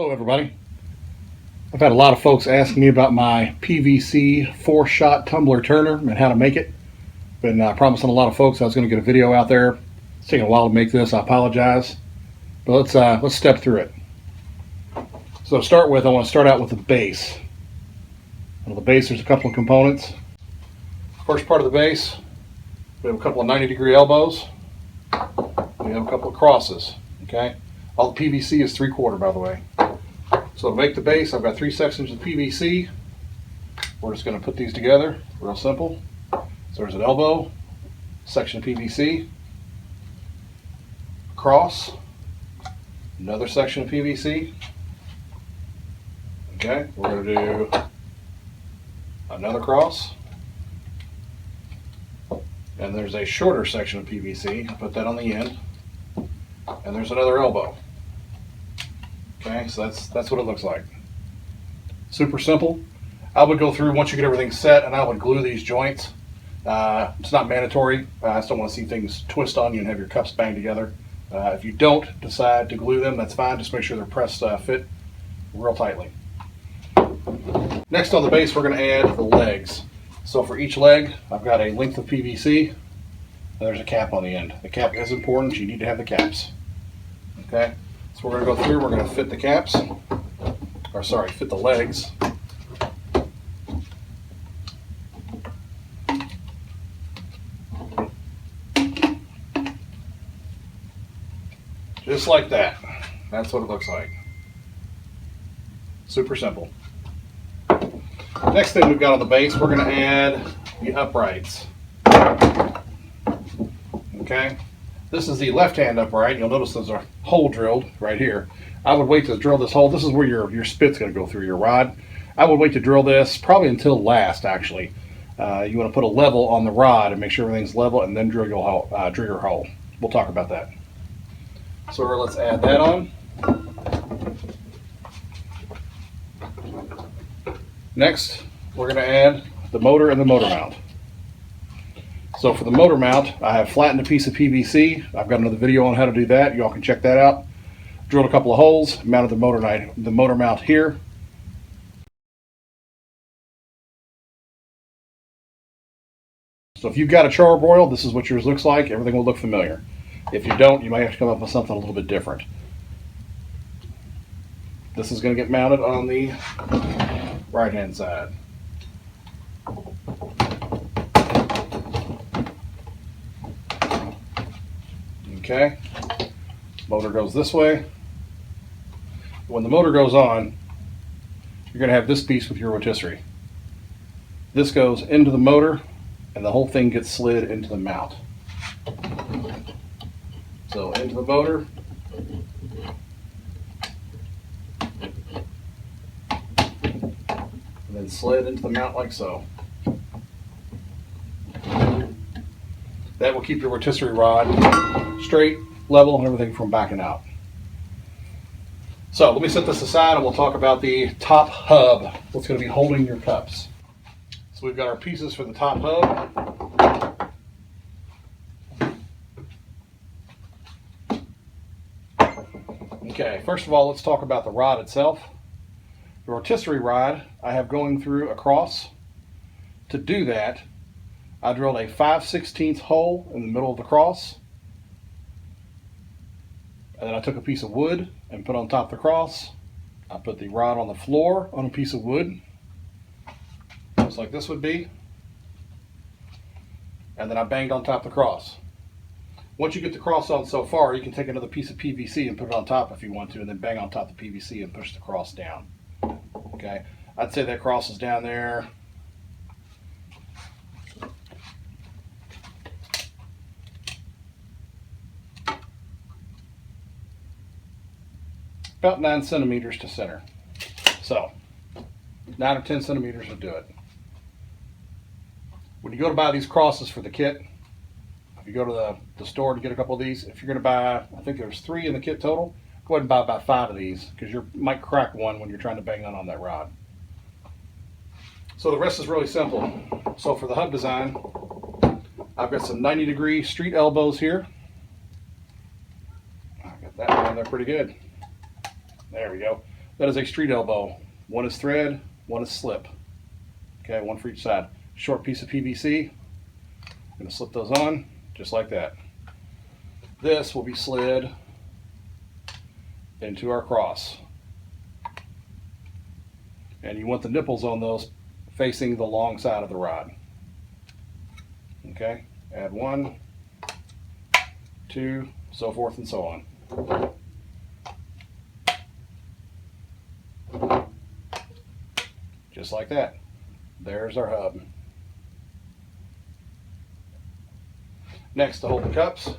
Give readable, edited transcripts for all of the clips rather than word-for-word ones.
Hello everybody. I've had a lot of folks asking me about my PVC 4-shot Tumbler Turner and how to make it. Been promising a lot of folks I was going to get a video out there. It's taking a while to make this. I apologize. But let's step through it. So to start with, I want to start out with the base. On the base there's a couple of components. First part of the base, we have a couple of 90-degree elbows. We have a couple of crosses. Okay? All the PVC is 3/4, by the way. So to make the base, I've got 3 sections of PVC. We're just going to put these together, real simple. So there's an elbow, section of PVC, cross, another section of PVC. Okay, we're going to do another cross, and there's a shorter section of PVC. I'll put that on the end, and there's another elbow. Okay, so that's what it looks like. Super simple. I would go through once you get everything set, and I would glue these joints. It's not mandatory. I just don't want to see things twist on you and have your cups bang together. If you don't decide to glue them, that's fine. Just make sure they're pressed fit real tightly. Next on the base, we're going to add the legs. So for each leg, I've got a length of PVC, and there's a cap on the end. The cap is important. You need to have the caps. Okay. So we're going to go through, we're going to fit the caps, fit the legs. Just like that. That's what it looks like. Super simple. Next thing we've got on the base, we're going to add the uprights. Okay. This is the left-hand upright. You'll notice there's a hole drilled right here. I would wait to drill this hole. This is where your spit's going to go through your rod. I would wait to drill this probably until last, actually. You want to put a level on the rod and make sure everything's level, and then drill your hole. We'll talk about that. So let's add that on. Next, we're going to add the motor and the motor mount. So for the motor mount, I have flattened a piece of PVC. I've got another video on how to do that. You all can check that out. Drilled a couple of holes, mounted the motor mount here. So if you've got a charbroil, this is what yours looks like. Everything will look familiar. If you don't, you might have to come up with something a little bit different. This is going to get mounted on the right-hand side. Okay, motor goes this way. When the motor goes on, you're going to have this piece with your rotisserie. This goes into the motor, and the whole thing gets slid into the mount. So into the motor, and then slid into the mount like so. That will keep your rotisserie rod straight, level, and everything from backing out. So let me set this aside and we'll talk about the top hub, what's going to be holding your cups. So we've got our pieces for the top hub. Okay, first of all, let's talk about the rod itself. The rotisserie rod I have going through across. To do that, I drilled a 5/16 hole in the middle of the cross, and then I took a piece of wood and put on top of the cross. I put the rod on the floor on a piece of wood, just like this would be, and then I banged on top of the cross. Once you get the cross on so far, you can take another piece of PVC and put it on top if you want to, and then bang on top of the PVC and push the cross down. Okay, I'd say that cross is down there about 9 centimeters to center. So 9 or 10 centimeters will do it. When you go to buy these crosses for the kit, if you go to the store to get a couple of these, if you're going to buy, I think there's 3 in the kit total, go ahead and buy about 5 of these, because you might crack one when you're trying to bang on that rod. So the rest is really simple. So for the hub design, I've got some 90-degree street elbows here. I got that one there pretty good. There we go. That is a street elbow. One is thread, one is slip. Okay, one for each side. Short piece of PVC. I'm going to slip those on just like that. This will be slid into our cross. And you want the nipples on those facing the long side of the rod. Okay, add 1, 2, so forth and so on. Just like that. There's our hub. Next, to hold the cups,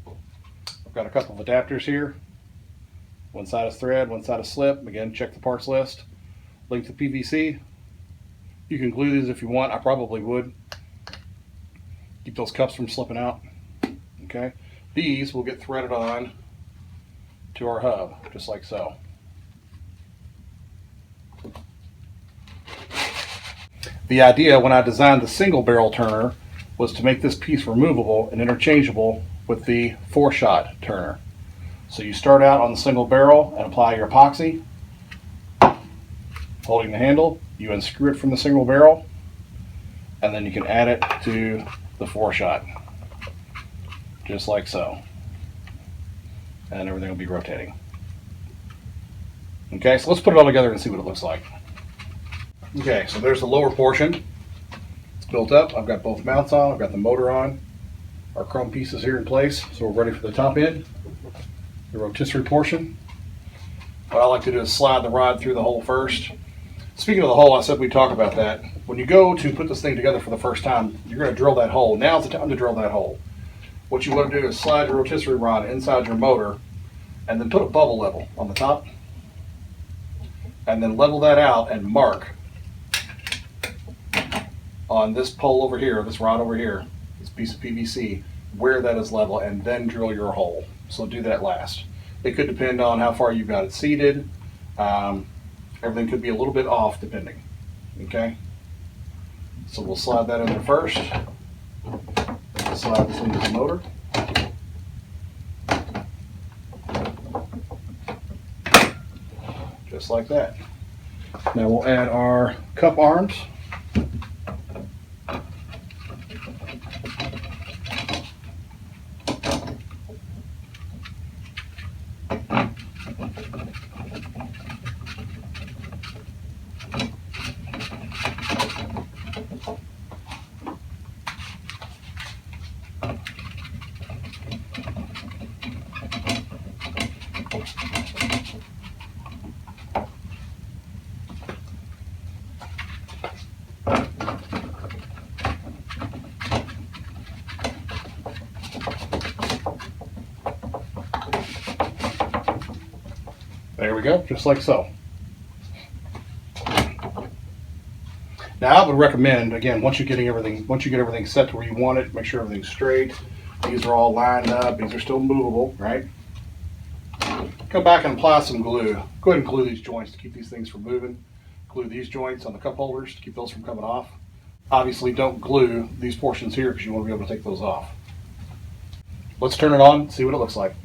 I've got a couple of adapters here. One side is thread, one side is slip. Again, check the parts list. Length of PVC. You can glue these if you want. I probably would. Keep those cups from slipping out. Okay. These will get threaded on to our hub, just like so. The idea when I designed the single barrel turner was to make this piece removable and interchangeable with the 4-shot turner. So you start out on the single barrel and apply your epoxy, holding the handle. You unscrew it from the single barrel, and then you can add it to the 4-shot, just like so. And everything will be rotating. Okay, so let's put it all together and see what it looks like. Okay, so there's the lower portion. It's built up. I've got both mounts on. I've got the motor on. Our chrome pieces here in place. So we're ready for the top end, the rotisserie portion. What I like to do is slide the rod through the hole first. Speaking of the hole, I said we'd talk about that. When you go to put this thing together for the first time, you're going to drill that hole. Now's the time to drill that hole. What you want to do is slide your rotisserie rod inside your motor and then put a bubble level on the top. And then level that out and mark on this pole over here, this rod over here, this piece of PVC, where that is level, and then drill your hole. So do that last. It could depend on how far you've got it seated. Everything could be a little bit off depending. Okay? So we'll slide that in there first. Slide this into the motor. Just like that. Now we'll add our cup arms. There we go, just like so. Now I would recommend, again, once you get everything set to where you want it, make sure everything's straight. These are all lined up, these are still movable, right? Come back and apply some glue. Go ahead and glue these joints to keep these things from moving. Glue these joints on the cup holders to keep those from coming off. Obviously don't glue these portions here because you want to be able to take those off. Let's turn it on, see what it looks like.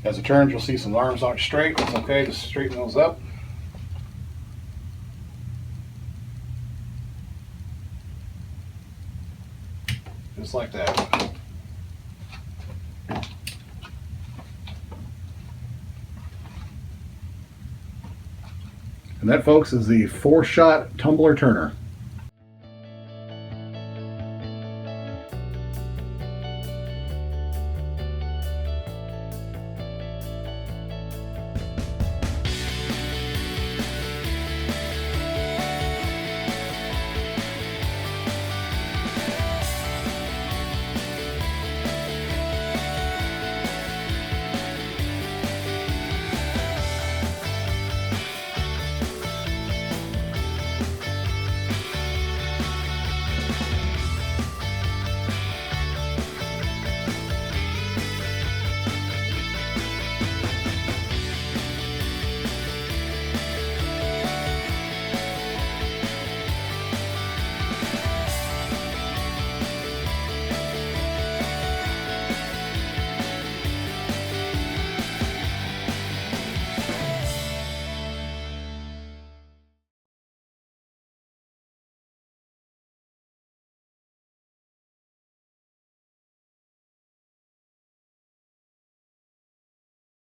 As it turns, you'll see some arms aren't straight. It's okay, just straighten those up. Just like that. And that, folks, is the 4-shot Tumbler Turner.